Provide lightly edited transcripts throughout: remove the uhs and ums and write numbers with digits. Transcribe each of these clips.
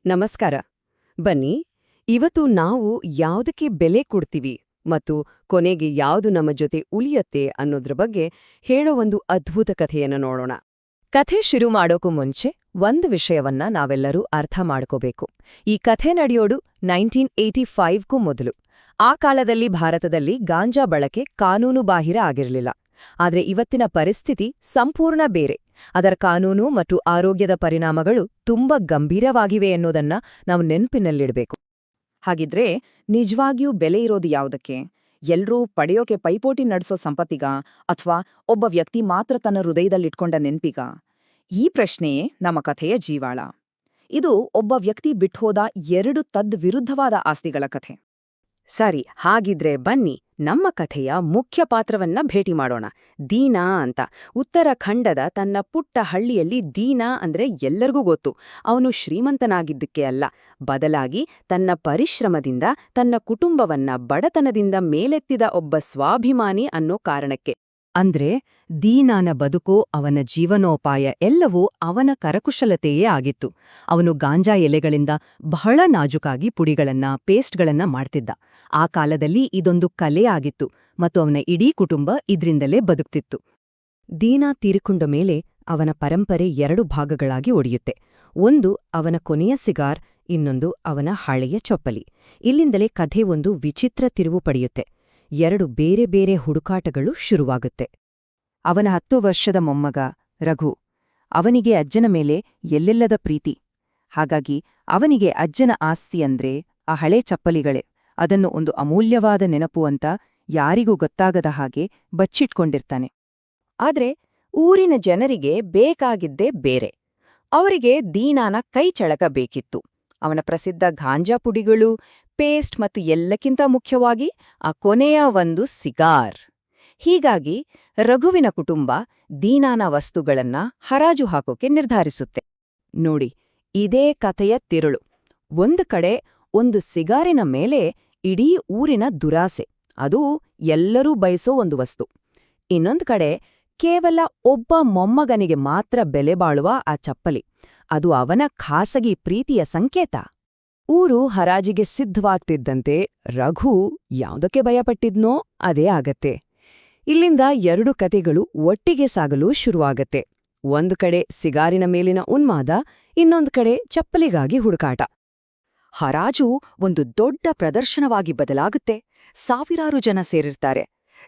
ನಮಸ್ಕಾರ. ಬನ್ನಿ, ಇವತ್ತು ನಾವು ಯಾವುದಕ್ಕೆ ಬೆಲೆ ಕೊಡ್ತೀವಿ ಮತ್ತು ಕೊನೆಗೆ ಯಾವುದು ನಮ್ಮ ಜೊತೆ ಉಳಿಯತ್ತೆ ಅನ್ನೋದ್ರ ಬಗ್ಗೆ ಹೇಳೋ ಒಂದು ಅದ್ಭುತ ಕಥೆಯನ್ನು ನೋಡೋಣ. ಕಥೆ ಶುರು ಮಾಡೋಕು ಮುಂಚೆ ಒಂದು ವಿಷಯವನ್ನ ನಾವೆಲ್ಲರೂ ಅರ್ಥ ಮಾಡ್ಕೋಬೇಕು. ಈ ಕಥೆ ನಡೆಯೋಡು 1985ಕ್ಕೂ ಮೊದಲು. ಆ ಕಾಲದಲ್ಲಿ ಭಾರತದಲ್ಲಿ ಗಾಂಜಾ ಬಳಕೆ ಕಾನೂನುಬಾಹಿರ ಆಗಿರಲಿಲ್ಲ. ಆದ್ರೆ ಇವತ್ತಿನ ಪರಿಸ್ಥಿತಿ ಸಂಪೂರ್ಣ ಬೇರೆ. ಅದರ ಕಾನೂನು ಮತ್ತು ಆರೋಗ್ಯದ ಪರಿಣಾಮಗಳು ತುಂಬಾ ಗಂಭೀರವಾಗಿವೆ ಎನ್ನುವುದನ್ನ ನಾವು ನೆನಪಿನಲ್ಲಿಡಬೇಕು. ಹಾಗಿದ್ರೆ ನಿಜವಾಗಿಯೂ ಬೆಲೆ ಇರೋದು ಯಾವುದಕ್ಕೆ? ಎಲ್ರೂ ಪಡೆಯೋಕೆ ಪೈಪೋಟಿ ನಡೆಸೋ ಸಂಪತ್ತಿಗ, ಅಥವಾ ಒಬ್ಬ ವ್ಯಕ್ತಿ ಮಾತ್ರ ತನ್ನ ಹೃದಯದಲ್ಲಿಟ್ಕೊಂಡ ನೆನ್ಪಿಗ? ಈ ಪ್ರಶ್ನೆಯೇ ನಮ್ಮ ಕಥೆಯ ಜೀವಾಳ. ಇದು ಒಬ್ಬ ವ್ಯಕ್ತಿ ಬಿಟ್ಹೋದ ಎರಡು ತದ್ವಿರುದ್ಧವಾದ ಆಸ್ತಿಗಳ ಕಥೆ. ಸರಿ, ಹಾಗಿದ್ರೆ ಬನ್ನಿ ನಮ್ಮ ಕಥೆಯ ಮುಖ್ಯ ಪಾತ್ರವನ್ನ ಭೇಟಿ ಮಾಡೋಣ. ದೀನಾ ಅಂತ. ಉತ್ತರಾಖಂಡದ ತನ್ನ ಪುಟ್ಟ ಹಳ್ಳಿಯಲ್ಲಿ ದೀನಾ ಅಂದ್ರೆ ಎಲ್ಲರಿಗೂ ಗೊತ್ತು. ಅವನು ಶ್ರೀಮಂತನಾಗಿದ್ದಕ್ಕೆ ಅಲ್ಲ, ಬದಲಾಗಿ ತನ್ನ ಪರಿಶ್ರಮದಿಂದ ತನ್ನ ಕುಟುಂಬವನ್ನ ಬಡತನದಿಂದ ಮೇಲೆತ್ತಿದ ಒಬ್ಬ ಸ್ವಾಭಿಮಾನಿ ಅನ್ನೋ ಕಾರಣಕ್ಕೆ. ಅಂದ್ರೆ ದೀನಾನ ಬದುಕು, ಅವನ ಜೀವನೋಪಾಯ ಎಲ್ಲವೂ ಅವನ ಕರಕುಶಲತೆಯೇ ಆಗಿತ್ತು. ಅವನು ಗಾಂಜಾ ಎಲೆಗಳಿಂದ ಬಹಳ ನಾಜುಕಾಗಿ ಪುಡಿಗಳನ್ನ, ಪೇಸ್ಟ್ಗಳನ್ನ ಮಾಡ್ತಿದ್ದ. ಆ ಕಾಲದಲ್ಲಿ ಇದೊಂದು ಕಲೆ ಆಗಿತ್ತು ಮತ್ತು ಅವನ ಇಡೀ ಕುಟುಂಬ ಇದ್ರಿಂದಲೇ ಬದುಕ್ತಿತ್ತು. ದೀನಾ ತೀರಿಕೊಂಡ ಮೇಲೆ ಅವನ ಪರಂಪರೆ ಎರಡು ಭಾಗಗಳಾಗಿ ಒಡೆಯುತ್ತೆ. ಒಂದು ಅವನ ಕೊನೆಯ ಸಿಗಾರ್, ಇನ್ನೊಂದು ಅವನ ಹಳೆಯ ಚೊಪ್ಪಲಿ. ಇಲ್ಲಿಂದಲೇ ಕಥೆ ಒಂದು ವಿಚಿತ್ರ ತಿರುವು ಪಡೆಯುತ್ತೆ. ಎರಡು ಬೇರೆ ಬೇರೆ ಹುಡುಕಾಟಗಳು ಶುರುವಾಗುತ್ತೆ. ಅವನ 10 ವರ್ಷದ ಮೊಮ್ಮಗ ರಘು. ಅವನಿಗೆ ಅಜ್ಜನ ಮೇಲೆ ಎಲ್ಲೆಲ್ಲದ ಪ್ರೀತಿ. ಹಾಗಾಗಿ ಅವನಿಗೆ ಅಜ್ಜನ ಆಸ್ತಿ ಅಂದ್ರೆ ಆ ಹಳೆ ಚಪ್ಪಲಿಗಳೇ. ಅದನ್ನು ಒಂದು ಅಮೂಲ್ಯವಾದ ನೆನಪು ಅಂತ ಯಾರಿಗೂ ಗೊತ್ತಾಗದ ಹಾಗೆ ಬಚ್ಚಿಟ್ಕೊಂಡಿರ್ತಾನೆ. ಆದ್ರೆ ಊರಿನ ಜನರಿಗೆ ಬೇಕಾಗಿದ್ದೇ ಬೇರೆ. ಅವರಿಗೆ ದೀನಾನ ಕೈ ಚಳಕ ಬೇಕಿತ್ತು. ಅವನ ಪ್ರಸಿದ್ಧ ಗಾಂಜಾ ಪುಡಿಗಳು, ಪೇಸ್ಟ್ ಮತ್ತು ಎಲ್ಲಕ್ಕಿಂತ ಮುಖ್ಯವಾಗಿ ಆ ಕೊನೆಯ ಒಂದು ಸಿಗಾರ್. ಹೀಗಾಗಿ ರಘುವಿನ ಕುಟುಂಬ ದೀನಾನ ವಸ್ತುಗಳನ್ನ ಹರಾಜು ಹಾಕೋಕೆ ನಿರ್ಧರಿಸುತ್ತೆ. ನೋಡಿ, ಇದೇ ಕಥೆಯ ತಿರುಳು. ಒಂದು ಕಡೆ ಒಂದು ಸಿಗಾರಿನ ಮೇಲೆ ಇಡೀ ಊರಿನ ದುರಾಸೆ, ಅದು ಎಲ್ಲರೂ ಬಯಸೋ ಒಂದು ವಸ್ತು. ಇನ್ನೊಂದು ಕಡೆ ಕೇವಲ ಒಬ್ಬ ಮೊಮ್ಮಗನಿಗೆ ಮಾತ್ರ ಬೆಲೆ ಬಾಳುವ ಆ ಚಪ್ಪಲಿ, ಅದು ಅವನ ಖಾಸಗಿ ಪ್ರೀತಿಯ ಸಂಕೇತ. ಊರು ಹರಾಜಿಗೆ ಸಿದ್ಧವಾಗ್ತಿದ್ದಂತೆ ರಘು ಯಾವುದಕ್ಕೆ ಭಯಪಟ್ಟಿದ್ನೋ ಅದೇ ಆಗತ್ತೆ. ಇಲ್ಲಿಂದ ಎರಡು ಕತೆಗಳು ಒಟ್ಟಿಗೆ ಸಾಗಲು ಶುರುವಾಗತ್ತೆ. ಒಂದು ಕಡೆ ಸಿಗಾರಿನ ಮೇಲಿನ ಉನ್ಮಾದ, ಇನ್ನೊಂದು ಕಡೆ ಚಪ್ಪಲಿಗಾಗಿ ಹುಡುಕಾಟ. ಹರಾಜು ಒಂದು ದೊಡ್ಡ ಪ್ರದರ್ಶನವಾಗಿ ಬದಲಾಗುತ್ತೆ. ಸಾವಿರಾರು ಜನ ಸೇರಿರ್ತಾರೆ.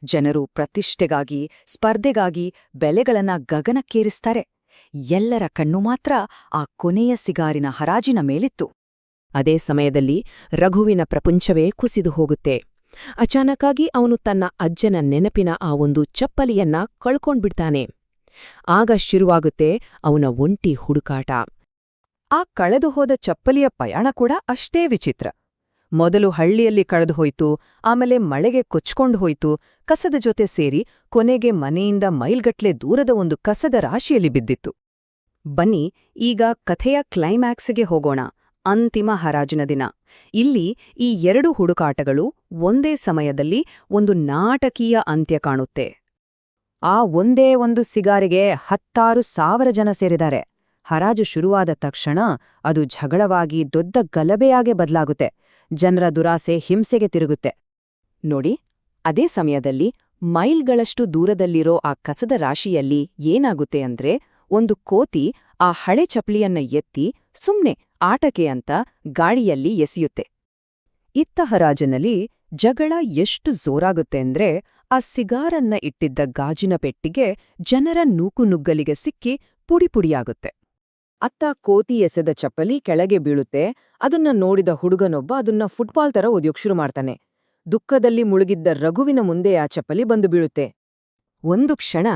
ಜನರು ಪ್ರತಿಷ್ಠೆಗಾಗಿ, ಸ್ಪರ್ಧೆಗಾಗಿ ಬೆಲೆಗಳನ್ನ ಗಗನಕ್ಕೇರಿಸ್ತಾರೆ. ಎಲ್ಲರ ಕಣ್ಣು ಮಾತ್ರ ಆ ಕೊನೆಯ ಸಿಗಾರಿನ ಹರಾಜಿನ ಮೇಲಿತ್ತು. ಅದೇ ಸಮಯದಲ್ಲಿ ರಘುವಿನ ಪ್ರಪಂಚವೇ ಕುಸಿದು ಹೋಗುತ್ತೆ. ಅಚಾನಕ್ಕಾಗಿ ಅವನು ತನ್ನ ಅಜ್ಜನ ನೆನಪಿನ ಆ ಒಂದು ಚಪ್ಪಲಿಯನ್ನ ಕಳ್ಕೊಂಡ್ಬಿಡ್ತಾನೆ. ಆಗ ಶುರುವಾಗುತ್ತೆ ಅವನ ಒಂಟಿ ಹುಡುಕಾಟ. ಆ ಕಳೆದುಹೋದ ಚಪ್ಪಲಿಯ ಪಯಣ ಕೂಡ ಅಷ್ಟೇ ವಿಚಿತ್ರ. ಮೊದಲು ಹಳ್ಳಿಯಲ್ಲಿ ಕಳೆದುಹೋಯ್ತು, ಆಮೇಲೆ ಮಳೆಗೆ ಕೊಚ್ಕೊಂಡು ಹೋಯ್ತು, ಕಸದ ಜೊತೆ ಸೇರಿ ಕೊನೆಗೆ ಮನೆಯಿಂದ ಮೈಲ್ಗಟ್ಲೆ ದೂರದ ಒಂದು ಕಸದ ರಾಶಿಯಲ್ಲಿ ಬಿದ್ದಿತ್ತು. ಬನ್ನಿ ಈಗ ಕಥೆಯ ಕ್ಲೈಮ್ಯಾಕ್ಸ್ಗೆ ಹೋಗೋಣ. ಅಂತಿಮ ಹರಾಜಿನ ದಿನ. ಇಲ್ಲಿ ಈ ಎರಡು ಹುಡುಕಾಟಗಳು ಒಂದೇ ಸಮಯದಲ್ಲಿ ಒಂದು ನಾಟಕೀಯ ಅಂತ್ಯ ಕಾಣುತ್ತೆ. ಆ ಒಂದೇ ಒಂದು ಸಿಗಾರಿಗೆ 16,000 ಜನ ಸೇರಿದ್ದಾರೆ. ಹರಾಜು ಶುರುವಾದ ತಕ್ಷಣ ಅದು ಜಗಳವಾಗಿ ದೊಡ್ಡ ಗಲಭೆಯಾಗೆ ಬದಲಾಗುತ್ತೆ. ಜನರ ದುರಾಸೆ ಹಿಂಸೆಗೆ ತಿರುಗುತ್ತೆ. ನೋಡಿ, ಅದೇ ಸಮಯದಲ್ಲಿ ಮೈಲ್ಗಳಷ್ಟು ದೂರದಲ್ಲಿರೋ ಆ ಕಸದ ರಾಶಿಯಲ್ಲಿ ಏನಾಗುತ್ತೆ ಅಂದ್ರೆ, ಒಂದು ಕೋತಿ ಆ ಹಳೆ ಚಪ್ಪಲಿಯನ್ನ ಎತ್ತಿ ಸುಮ್ನೆ ಆಟಕೆ ಅಂತ ಗಾಳಿಯಲ್ಲಿ ಎಸೆಯುತ್ತೆ. ಇತ್ತ ಹರಾಜಿನಲ್ಲಿ ಜಗಳ ಎಷ್ಟು ಜೋರಾಗುತ್ತೆ ಅಂದ್ರೆ, ಆ ಸಿಗಾರನ್ನ ಇಟ್ಟಿದ್ದ ಗಾಜಿನ ಪೆಟ್ಟಿಗೆ ಜನರ ನೂಕುನುಗ್ಗಲಿಗೆ ಸಿಕ್ಕಿ ಪುಡಿಪುಡಿಯಾಗುತ್ತೆ. ಅತ್ತ ಕೋತಿ ಎಸೆದ ಚಪ್ಪಲಿ ಕೆಳಗೆ ಬೀಳುತ್ತೆ. ಅದನ್ನ ನೋಡಿದ ಹುಡುಗನೊಬ್ಬ ಅದನ್ನ ಫುಟ್ಬಾಲ್ ತರ ಒದ್ಯೋಕ್ ಶುರು ಮಾಡ್ತಾನೆ. ದುಃಖದಲ್ಲಿ ಮುಳುಗಿದ್ದ ರಘುವಿನ ಮುಂದೆ ಆ ಚಪ್ಪಲಿ ಬಂದು ಬೀಳುತ್ತೆ. ಒಂದು ಕ್ಷಣ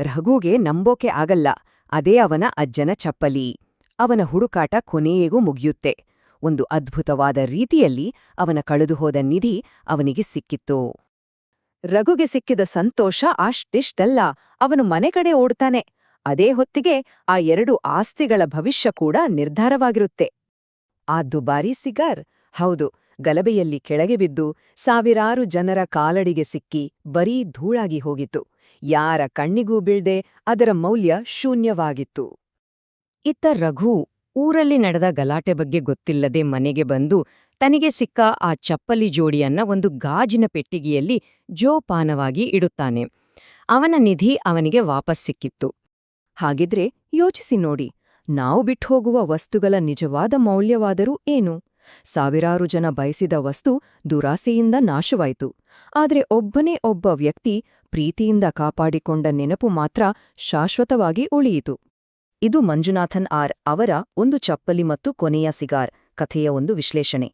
ರಘುಗೆ ನಂಬೋಕೆ ಆಗಲ್ಲ. ಅದೇ ಅವನ ಅಜ್ಜನ ಚಪ್ಪಲಿ. ಅವನ ಹುಡುಕಾಟ ಕೊನೆಗೂ ಮುಗಿಯುತ್ತೆ. ಒಂದು ಅದ್ಭುತವಾದ ರೀತಿಯಲ್ಲಿ ಅವನ ಕಳೆದುಹೋದ ನಿಧಿ ಅವನಿಗೆ ಸಿಕ್ಕಿತ್ತು. ರಘುಗೆ ಸಿಕ್ಕಿದ ಸಂತೋಷ ಅಷ್ಟಿಷ್ಟಲ್ಲ. ಅವನು ಮನೆ ಕಡೆ ಓಡ್ತಾನೆ. ಅದೇ ಹೊತ್ತಿಗೆ ಆ ಎರಡು ಆಸ್ತಿಗಳ ಭವಿಷ್ಯ ಕೂಡ ನಿರ್ಧಾರವಾಗಿರುತ್ತೆ. ಆ ದುಬಾರಿ ಸಿಗಾರ್, ಹೌದು, ಗಲಭೆಯಲ್ಲಿ ಕೆಳಗೆ ಬಿದ್ದು ಸಾವಿರಾರು ಜನರ ಕಾಲಡಿಗೆ ಸಿಕ್ಕಿ ಬರೀ ಧೂಳಾಗಿ ಹೋಗಿತ್ತು. ಯಾರ ಕಣ್ಣಿಗೂ ಬೀಳ್ದೆ ಅದರ ಮೌಲ್ಯ ಶೂನ್ಯವಾಗಿತ್ತು. ಇತ್ತ ರಘು ಊರಲ್ಲಿ ನಡೆದ ಗಲಾಟೆ ಬಗ್ಗೆ ಗೊತ್ತಿಲ್ಲದೆ ಮನೆಗೆ ಬಂದು ತನಗೆ ಸಿಕ್ಕ ಆ ಚಪ್ಪಲಿ ಜೋಡಿಯನ್ನ ಒಂದು ಗಾಜಿನ ಪೆಟ್ಟಿಗೆಯಲ್ಲಿ ಜೋಪಾನವಾಗಿ ಇಡುತ್ತಾನೆ. ಅವನ ನಿಧಿ ಅವನಿಗೆ ವಾಪಸ್ ಸಿಕ್ಕಿತ್ತು. ಹಾಗಿದ್ರೆ ಯೋಚಿಸಿ ನೋಡಿ, ನಾವು ಬಿಟ್ಹೋಗುವ ವಸ್ತುಗಳ ನಿಜವಾದ ಮೌಲ್ಯವಾದರೂ ಏನು? ಸಾವಿರಾರು ಜನ ಬಯಸಿದ ವಸ್ತು ದುರಾಸೆಯಿಂದ ನಾಶವಾಯಿತು. ಆದ್ರೆ ಒಬ್ಬನೇ ಒಬ್ಬ ವ್ಯಕ್ತಿ ಪ್ರೀತಿಯಿಂದ ಕಾಪಾಡಿಕೊಂಡ ನೆನಪು ಮಾತ್ರ ಶಾಶ್ವತವಾಗಿ ಉಳಿಯಿತು. ಇದು ಮಂಜುನಾಥನ್ ಆರ್ ಅವರ ಒಂದು ಚಪ್ಪಲಿ ಮತ್ತು ಕೊನೆಯ ಸಿಗಾರ್ ಕಥೆಯ ಒಂದು ವಿಶ್ಲೇಷಣೆ.